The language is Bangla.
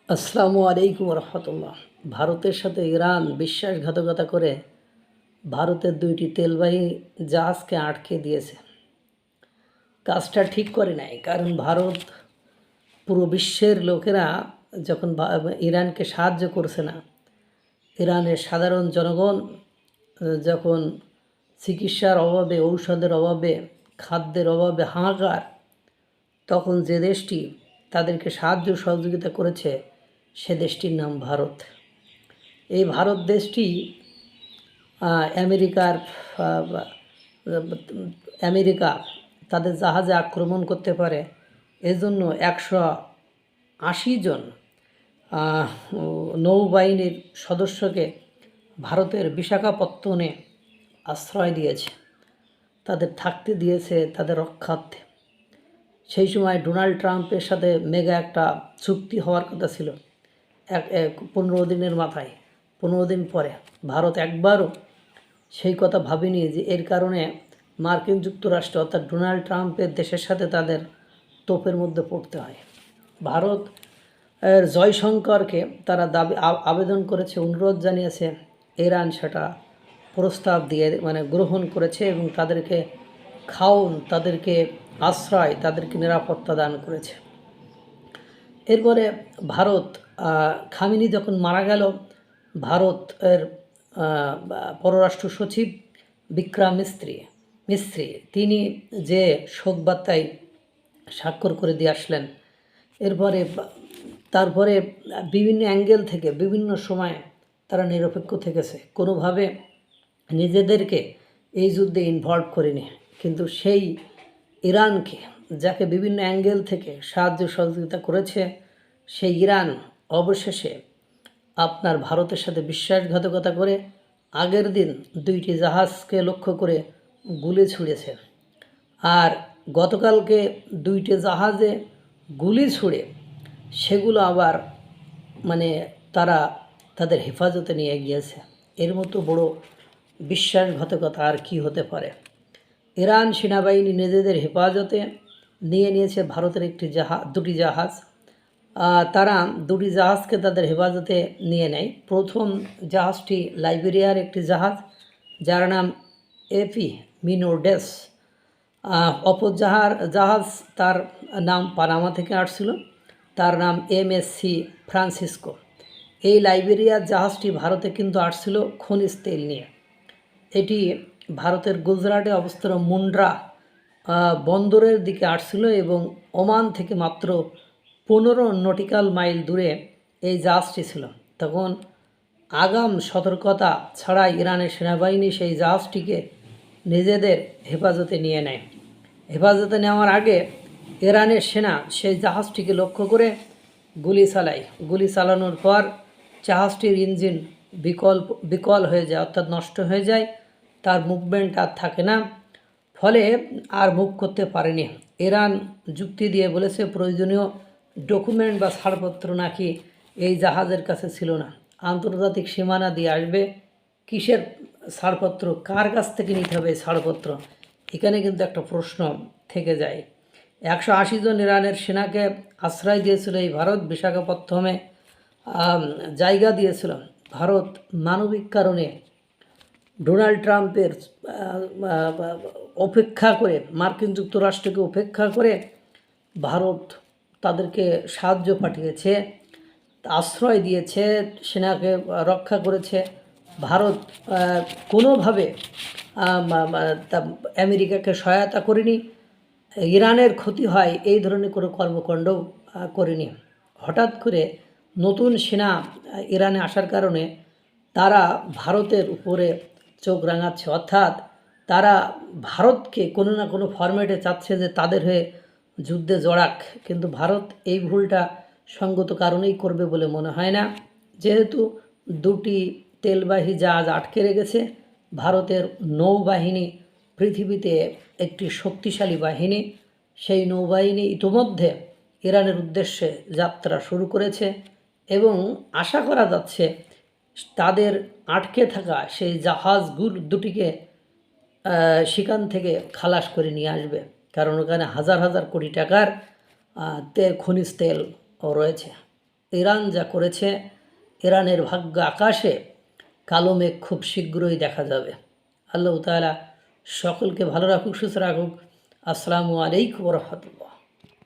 আসসালামু আলাইকুম রহমতুল্লাহ। ভারতের সাথে ইরান বিশ্বাসঘাতকতা করে ভারতের দুইটি তেলবাহী জাহাজকে আটকে দিয়েছে। কাজটা ঠিক করে নাই, কারণ ভারত পুরো বিশ্বের লোকেরা যখন ইরানকে সাহায্য করছে না, ইরানের সাধারণ জনগণ যখন চিকিৎসার অভাবে, ঔষধের অভাবে, খাদ্যের অভাবে হাহাকার, তখন যে দেশটি তাদেরকে সাহায্য সহযোগিতা করেছে সে দেশটির নাম ভারত। এই ভারত দেশটি আমেরিকার আমেরিকা তাদের জাহাজে আক্রমণ করতে পারে, এজন্য 180 জন নৌবাহিনীর সদস্যকে ভারতের বিশাখাপত্তনে আশ্রয় দিয়েছে, তাদের থাকতে দিয়েছে তাদের রক্ষার্থে। সেই সময় ডোনাল্ড ট্রাম্পের সাথে মেগা একটা চুক্তি হওয়ার কথা ছিল 15 দিনের মাথায়। 15 দিন পরে ভারত একবারও সেই কথা ভাবেনি যে এর কারণে মার্কিন যুক্তরাষ্ট্র অর্থাৎ ডোনাল্ড ট্রাম্পের দেশের সাথে তাদের তোপের মধ্যে পড়তে হয়। ভারত জয়শঙ্করকে তারা আবেদন করেছে, অনুরোধ জানিয়েছে, ইরান সেটা প্রস্তাব দিয়ে গ্রহণ করেছে এবং তাদেরকে খাওন, তাদেরকে আশ্রয়, তাদেরকে নিরাপত্তা দান করেছে। এরপরে ভারত খামেনি যখন মারা গেল, ভারতের পররাষ্ট্র সচিব বিক্রম মিস্ত্রি তিনি যে শোকবার্তায় স্বাক্ষর করে দিয়ে আসলেন। তারপরে বিভিন্ন অ্যাঙ্গেল থেকে বিভিন্ন সময়ে তারা নিরপেক্ষ থেকেছে, কোনোভাবে নিজেদেরকে এই যুদ্ধে ইনভলভ করেনি। কিন্তু সেই ইরানকে, যাকে বিভিন্ন অ্যাঙ্গেল থেকে সাহায্য সহযোগিতা করেছে, সেই ইরান অবশেষে আপনার ভারতের সাথে বিশ্বাসঘাতকতা করে আগের দিন দুইটি জাহাজকে লক্ষ্য করে গুলি ছুঁড়েছে। আর গতকালকে দুইটি জাহাজে গুলি ছুঁড়ে সেগুলো আবার তারা তাদের হেফাজতে নিয়ে গিয়েছে। এর মতো বড় বিশ্বাসঘাতকতা আর কি হতে পারে। ইরান সেনাবাহিনী নিজেদের হেফাজতে নিয়ে নিয়েছে ভারতের দুটি জাহাজ। তারা দুটি জাহাজকে তাদের হেফাজতে নিয়ে নেয়। প্রথম জাহাজটি লাইবেরিয়ার একটি জাহাজ, যার নাম এপি মিনোডেস। অপর জাহাজ, তার নাম পানামা থেকে আসছিল, তার নাম MSC ফ্রান্সিসকো। এই লাইবেরিয়ার জাহাজটি ভারতে কিন্তু আসছিল খনিজ তেল নিয়ে। এটি ভারতের গুজরাটে অবস্থিত মুন্ড্রা বন্দরের দিকে আসছিল এবং ওমান থেকে মাত্র 15 নটিক্যাল মাইল দূরে এই জাহাজটি ছিল। তখন আগাম সতর্কতা ছাড়া ইরানের সেনাবাহিনী সেই জাহাজটিকে নিজেদের হেফাজতে নিয়ে নেয়। হেফাজতে নেওয়ার আগে ইরানের সেনা সেই জাহাজটিকে লক্ষ্য করে গুলি চালায়। গুলি চালানোর পর জাহাজটির ইঞ্জিন বিকল হয়ে যায়, অর্থাৎ নষ্ট হয়ে যায়, তার মুভমেন্ট আর থাকে না, ফলে আর মুভ করতে পারেনি। ইরান যুক্তি দিয়ে বলেছে প্রয়োজনীয় ডকুমেন্ট বা ছাড়পত্র নাকি এই জাহাজের কাছে ছিল না। আন্তর্জাতিক সীমানা দিয়ে আসবে, কিসের ছাড়পত্র, কার কাছ থেকে নিতে হবে ছাড়পত্র, এখানে কিন্তু একটা প্রশ্ন থেকে যায়। 180 জন ইরানের সেনাকে আশ্রয় দিয়েছিল এই ভারত, বিশাখাপত্তনমে জায়গা দিয়েছিল। ভারত মানবিক কারণে ডোনাল্ড ট্রাম্পের অপেক্ষা করে, মার্কিন যুক্তরাষ্ট্রকে উপেক্ষা করে ভারত তাদেরকে সাহায্য পাঠিয়েছে, আশ্রয় দিয়েছে, সেনাকে রক্ষা করেছে। ভারত কোনোভাবে আমেরিকাকে সহায়তা করেনি, ইরানের ক্ষতি হয় এই ধরনের কোনো কর্মকাণ্ডও করেনি। হঠাৎ করে নতুন সেনা ইরানে আসার কারণে তারা ভারতের উপরে চোখ রাঙাচ্ছে, অর্থাৎ তারা ভারতকে কোনো না কোনো ফরম্যাটে চাচ্ছে যে তাদের হয়ে যুদ্ধে জড়াক। কিন্তু ভারত এই ভুলটা সঙ্গত কারণেই করবে বলে মনে হয় না, যেহেতু দুটি তেলবাহী জাহাজ আটকে রেখেছে। ভারতের নৌবাহিনী পৃথিবীতে একটি শক্তিশালী বাহিনী, সেই নৌবাহিনী ইতোমধ্যে ইরানের উদ্দেশ্যে যাত্রা শুরু করেছে এবং আশা করা যাচ্ছে তাদের আটকে থাকা সেই জাহাজগুলো দুটিকে সেখান থেকে খালাস করে নিয়ে আসবে, কারণ ওখানে হাজার হাজার কোটি টাকার খনিজ তেল রয়েছে। ইরান যা করেছে, ইরানের ভাগ্য আকাশে কালো মেঘ খুব শীঘ্রই দেখা যাবে। আল্লাহ তাআলা সকলকে ভালো রাখুক, সুস্থ রাখুক। আসসালামু আলাইকুম ওয়া রাহমাতুল্লাহ।